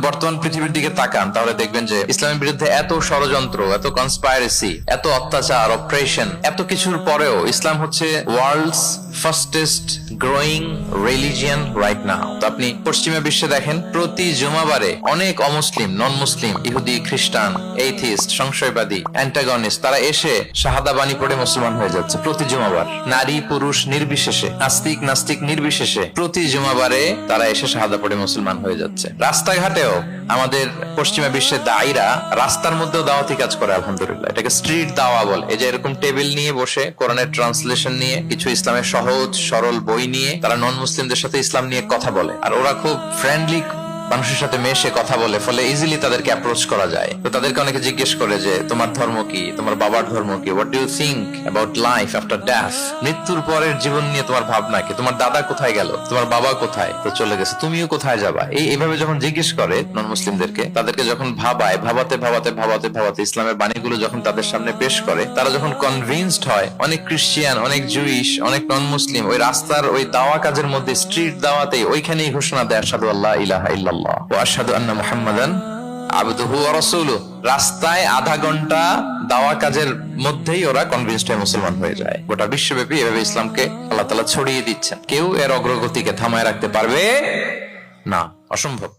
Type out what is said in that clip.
বর্তমান পৃথিবীর দিকে তাকান তাহলে দেখবেন যে ইসলামের বিরুদ্ধে এত ষড়যন্ত্র, এত কনস্পাইরেসি, এত অত্যাচার, অপারেশন, এত কিছুর পরেও ইসলাম হচ্ছে world's fastest growing religion right now. তো আপনি পশ্চিমা বিশ্বে দেখেন প্রতি জুমাবারে অনেক অমুসলিম, নন মুসলিম, ইহুদি, খ্রিস্টান, এইথিস্ট, সংশয়বাদী, অ্যান্টাগনিস্ট তারা এসে শাহাদা বাণী পড়ে মুসলমান হয়ে যাচ্ছে প্রতি জুমাবার। নারী পুরুষ নির্বিশেষে, আস্তিক নাস্তিক নির্বিশেষে প্রতি জুমাবারে তারা এসে শাহাদা পড়ে মুসলমান হয়ে যাচ্ছে। রাস্তাঘাটেও আমাদের পশ্চিমা বিশ্বের দায়ীরা রাস্তার মধ্যেও দাওয়াতি কাজ করে, আলহামদুলিল্লাহ। এটাকে স্ট্রিট দাওয়া বলে। এই যে এরকম টেবিল নিয়ে বসে কোরআনের ট্রান্সলেশন নিয়ে, কিছু ইসলামের সহজ সরল বই নিয়ে তারা নন মুসলিমদের সাথে ইসলাম নিয়ে কথা বলে, আর ওরা খুব ফ্রেন্ডলি মানুষের সাথে মেশে কথা বলে, ফলে ইজিলি তাদেরকে অ্যাপ্রোচ করা যায়। তো তাদেরকে অনেকে জিজ্ঞেস করে যে তোমার ধর্ম কি, তোমার বাবার ধর্ম কি, what do you think about life after death, মৃত্যুর পরের জীবন নিয়ে তোমার ভাবনা কি, তোমার দাদা কোথায় গেল, তোমার বাবা কোথায়, তো চলে গেছে, তুমিও কোথায় যাবা। এইভাবে যখন জিজ্ঞেস করে নন মুসলিমদেরকে, তাদেরকে যখন ভাবায়, ভাবাতে ভাবাতে ভাবাতে ভাবাতে ইসলামের বাণীগুলো যখন তাদের সামনে পেশ করে, তারা যখন কনভিন্সড হয়, অনেক ক্রিশ্চিয়ান, অনেক জুইশ, অনেক নন মুসলিম ওই রাস্তার ওই দাওয়া কাজের মধ্যে, স্ট্রিট দাওয়াতেই ওইখানেই ঘোষণা দেয় আশহাদু আল্লা ইলাহা ইল্লাল্লাহ ওয়া আশহাদু আন্না মুহাম্মাদান আবদুহু ওয়া রাসূলুহু। রাস্তায় আধা ঘন্টা দাওয়া কাজের মধ্যেই ওরা কনভিন্সড হয়ে মুসলমান হয়ে যায়। গোটা বিশ্বব্যাপী এভাবে ইসলামকে আল্লাহ তাআলা ছড়িয়ে দিচ্ছেন। কেউ এর অগ্রগতিকে থামায় রাখতে পারবে না, অসম্ভব।